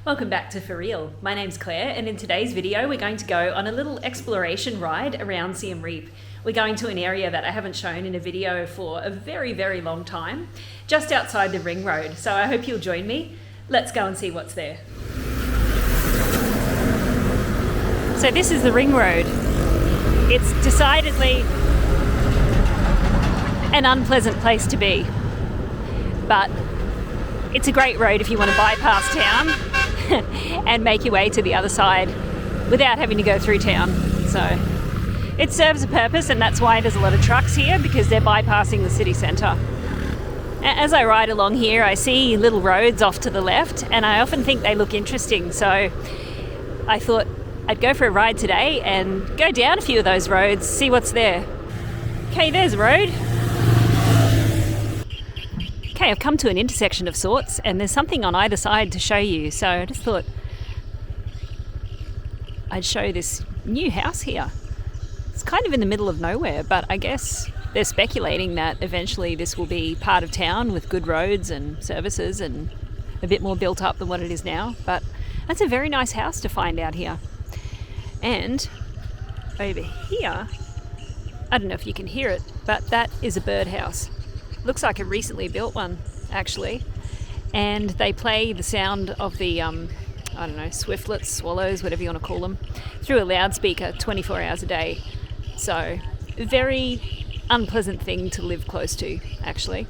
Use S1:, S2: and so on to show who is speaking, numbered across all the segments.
S1: Welcome back to For Real. My name's Claire, and in today's video we're going to go on a little exploration ride around Siem Reap. We're going to an area that I haven't shown in a video for a very, very long time, just outside the ring road. So I hope you'll join me. Let's go and see what's there. So this is the ring road. It's decidedly an unpleasant place to be, but it's a great road if you want to bypass town and make your way to the other side without having to go through town. So it serves a purpose, and that's why there's a lot of trucks here, because they're bypassing the city centre. As I ride along here, I see little roads off to the left, and I often think they look interesting. So I thought I'd go for a ride today and go down a few of those roads, see what's there. Okay, there's a road. Okay, I've come to an intersection of sorts, and there's something on either side to show you. So I just thought I'd show this new house here. It's kind of in the middle of nowhere, but I guess they're speculating that eventually this will be part of town with good roads and services and a bit more built up than what it is now. But that's a very nice house to find out here. And over here, I don't know if you can hear it, but that is a birdhouse. Looks like a recently built one, actually. And they play the sound of the, swiftlets, swallows, whatever you want to call them, through a loudspeaker 24 hours a day. So, a very unpleasant thing to live close to, actually.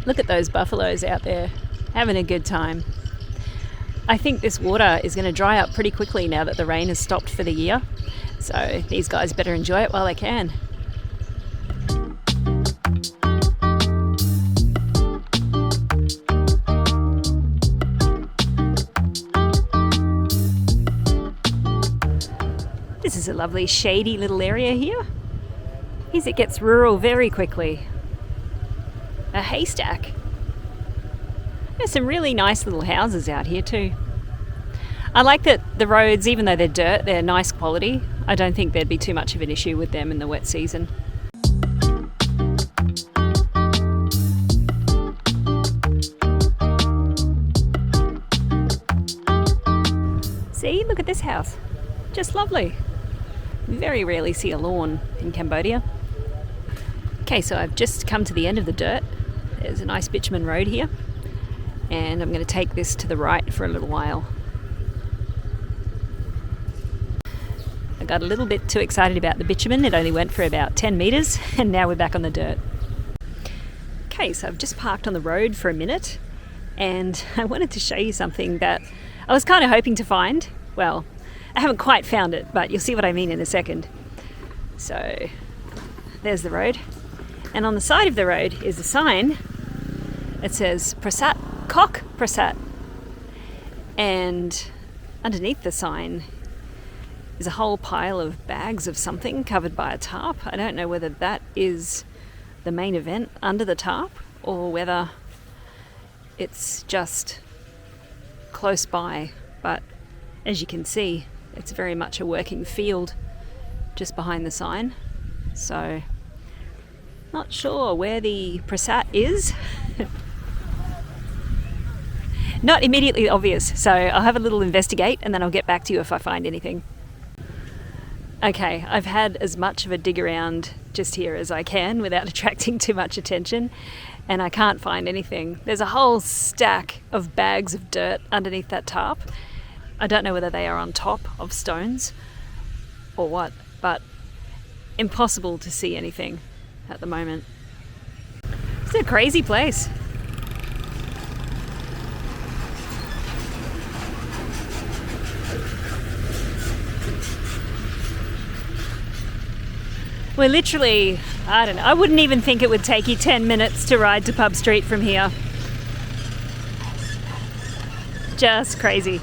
S1: Look at those buffaloes out there, having a good time. I think this water is going to dry up pretty quickly now that the rain has stopped for the year. So, these guys better enjoy it while they can. This is a lovely shady little area here. As it gets rural very quickly. A haystack. There's some really nice little houses out here too. I like that the roads, even though they're dirt, they're nice quality. I don't think there'd be too much of an issue with them in the wet season. See, look at this house. Just lovely. Very rarely see a lawn in Cambodia. Okay, so I've just come to the end of the dirt. There's a nice bitumen road here, and I'm going to take this to the right for a little while. I got a little bit too excited about the bitumen. It only went for about 10 metres, and now we're back on the dirt. Okay, so I've just parked on the road for a minute, and I wanted to show you something that I was kind of hoping to find. Well, I haven't quite found it, but you'll see what I mean in a second. So there's the road, and on the side of the road is a sign. It says Prasat, Kok Prasat, and underneath the sign is a whole pile of bags of something covered by a tarp. I don't know whether that is the main event under the tarp or whether it's just close by, but as you can see, it's very much a working field just behind the sign. So, not sure where the Prasat is. Not immediately obvious, so I'll have a little investigate and then I'll get back to you if I find anything. Okay, I've had as much of a dig around just here as I can without attracting too much attention, and I can't find anything. There's a whole stack of bags of dirt underneath that tarp. I don't know whether they are on top of stones or what, but impossible to see anything at the moment. It's a crazy place. We're literally, I don't know, I wouldn't even think it would take you 10 minutes to ride to Pub Street from here. Just crazy.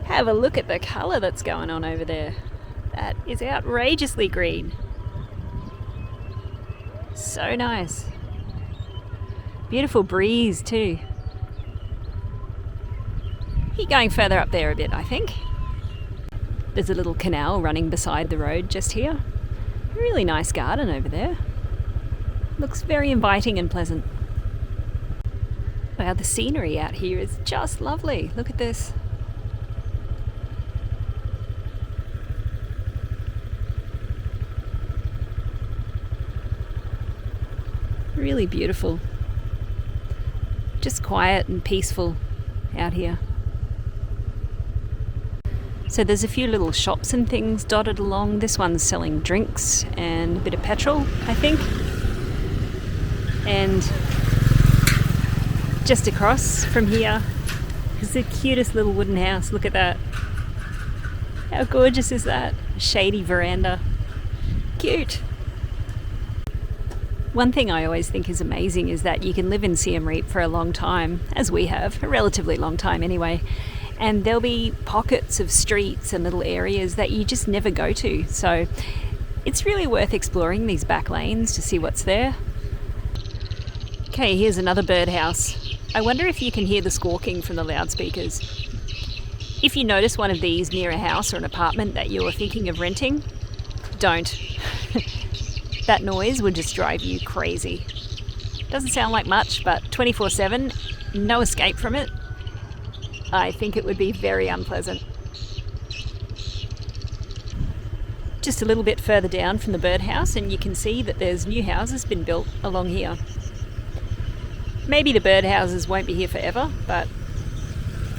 S1: Have a look at the colour that's going on over there. That is outrageously green. So nice. Beautiful breeze too. Keep going further up there a bit, I think. There's a little canal running beside the road just here. A really nice garden over there. Looks very inviting and pleasant. Wow, the scenery out here is just lovely. Look at this. Really beautiful. Just quiet and peaceful out here. So there's a few little shops and things dotted along. This one's selling drinks and a bit of petrol, I think. And just across from here is the cutest little wooden house. Look at that. How gorgeous is that? Shady veranda. Cute. One thing I always think is amazing is that you can live in Siem Reap for a long time, as we have, a relatively long time anyway, and there'll be pockets of streets and little areas that you just never go to. So it's really worth exploring these back lanes to see what's there. Okay, here's another birdhouse. I wonder if you can hear the squawking from the loudspeakers. If you notice one of these near a house or an apartment that you're thinking of renting, don't. That noise would just drive you crazy. Doesn't sound like much, but 24/7, no escape from it. I think it would be very unpleasant. Just a little bit further down from the birdhouse and you can see that there's new houses been built along here. Maybe the birdhouses won't be here forever, but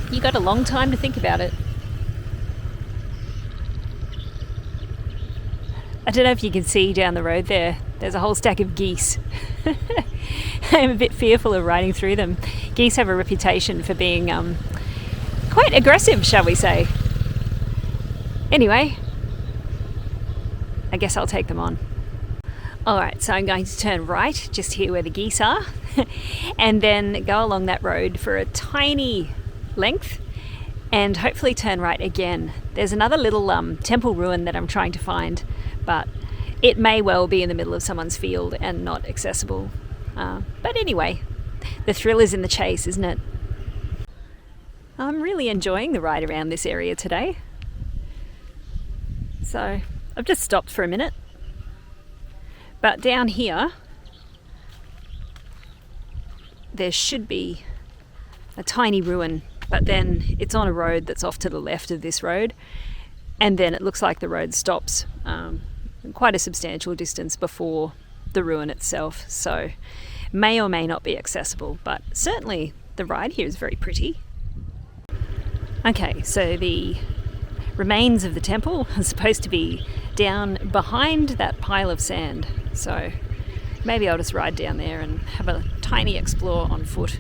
S1: you got a long time to think about it. I don't know if you can see down the road there's a whole stack of geese. I'm a bit fearful of riding through them. Geese have a reputation for being quite aggressive, shall we say. Anyway, I guess I'll take them on. Alright, so I'm going to turn right, just here where the geese are, and then go along that road for a tiny length and hopefully turn right again. There's another little temple ruin that I'm trying to find, but it may well be in the middle of someone's field and not accessible. But anyway, the thrill is in the chase, isn't it? I'm really enjoying the ride around this area today. So I've just stopped for a minute. But down here, there should be a tiny ruin, but then it's on a road that's off to the left of this road, and then it looks like the road stops quite a substantial distance before the ruin itself, so may or may not be accessible, but certainly the ride here is very pretty. Okay, so the remains of the temple are supposed to be down behind that pile of sand, so maybe I'll just ride down there and have a tiny explore on foot.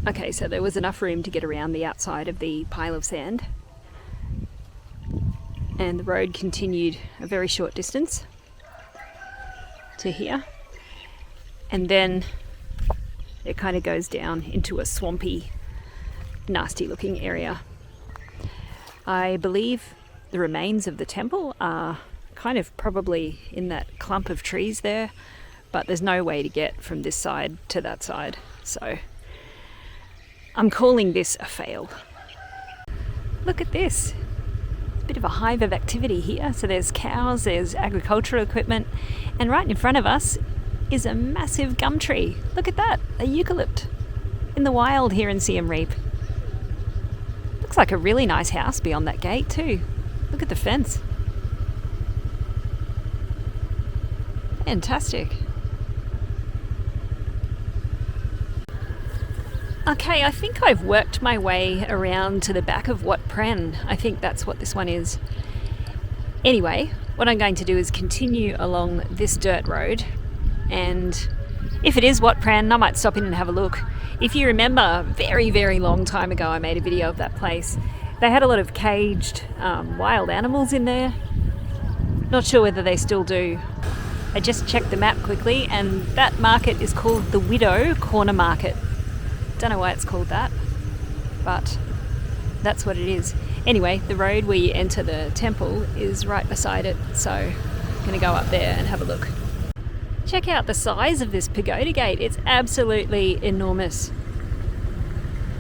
S1: Okay, so there was enough room to get around the outside of the pile of sand, and the road continued a very short distance to here, and then it kind of goes down into a swampy, nasty looking area. I believe the remains of the temple are kind of probably in that clump of trees there, but there's no way to get from this side to that side, so I'm calling this a fail. Look at this. A bit of a hive of activity here. So there's cows, there's agricultural equipment, and right in front of us is a massive gum tree. Look at that, a eucalypt in the wild here in Siem Reap. Looks like a really nice house beyond that gate too. Look at the fence. Fantastic. Okay, I think I've worked my way around to the back of Wat Pren. I think that's what this one is. Anyway, what I'm going to do is continue along this dirt road, and if it is Wat Pren, I might stop in and have a look. If you remember, a very, very long time ago, I made a video of that place. They had a lot of caged wild animals in there. Not sure whether they still do. I just checked the map quickly, and that market is called the Widow Corner Market. Don't know why it's called that, but that's what it is. Anyway, the road where you enter the temple is right beside it, so I'm going to go up there and have a look. Check out the size of this pagoda gate. It's absolutely enormous.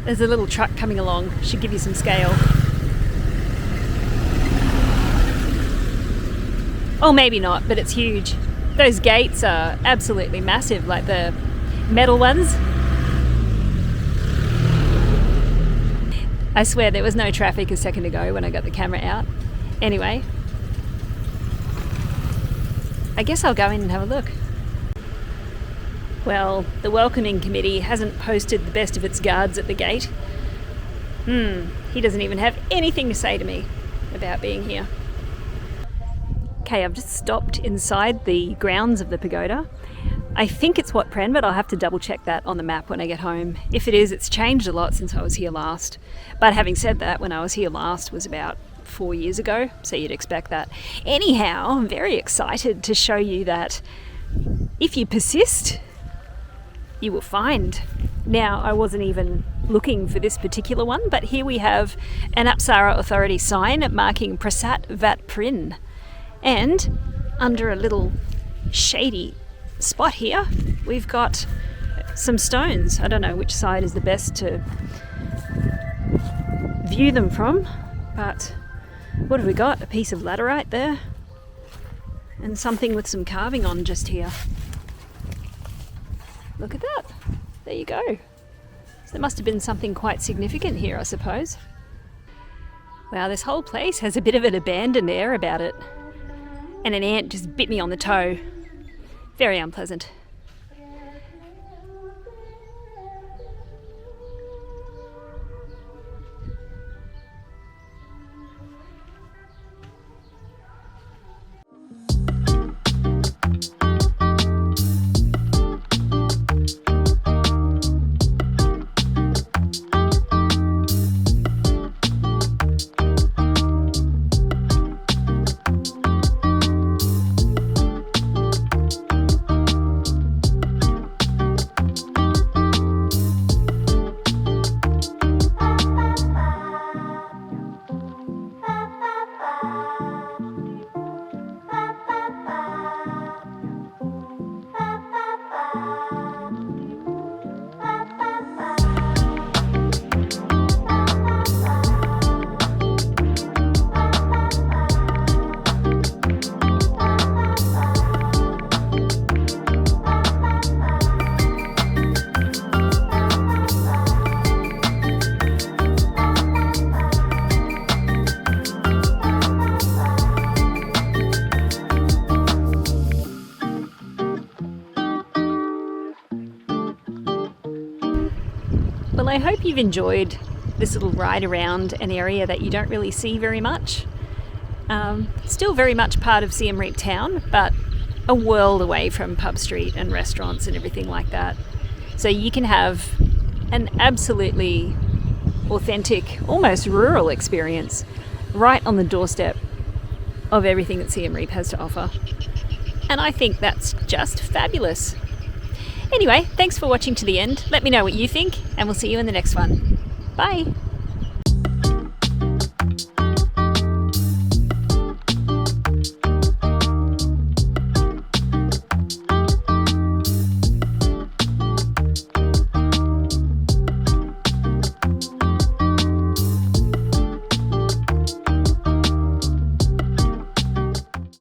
S1: There's a little truck coming along, should give you some scale. Oh, maybe not, but it's huge. Those gates are absolutely massive, like the metal ones. I swear there was no traffic a second ago when I got the camera out. Anyway, I guess I'll go in and have a look. Well, the welcoming committee hasn't posted the best of its guards at the gate. He doesn't even have anything to say to me about being here. Okay, I've just stopped inside the grounds of the pagoda. I think it's Wat Pren, but I'll have to double check that on the map when I get home. If it is, it's changed a lot since I was here last. But having said that, when I was here last was about 4 years ago, so you'd expect that. Anyhow, I'm very excited to show you that if you persist, you will find. Now, I wasn't even looking for this particular one, but here we have an Apsara Authority sign marking Prasat Vat Prin. And under a little shady spot here, we've got some stones. I don't know which side is the best to view them from, but what have we got? A piece of laterite there, and something with some carving on just here. Look at that. There you go. So there must have been something quite significant here, I suppose. Wow, this whole place has a bit of an abandoned air about it. And an ant just bit me on the toe. Very unpleasant. Well, I hope you've enjoyed this little ride around an area that you don't really see very much. Still very much part of Siem Reap town, but a world away from pub street and restaurants and everything like that. So you can have an absolutely authentic, almost rural experience right on the doorstep of everything that Siem Reap has to offer. And I think that's just fabulous. Anyway, thanks for watching to the end. Let me know what you think, and we'll see you in the next one. Bye!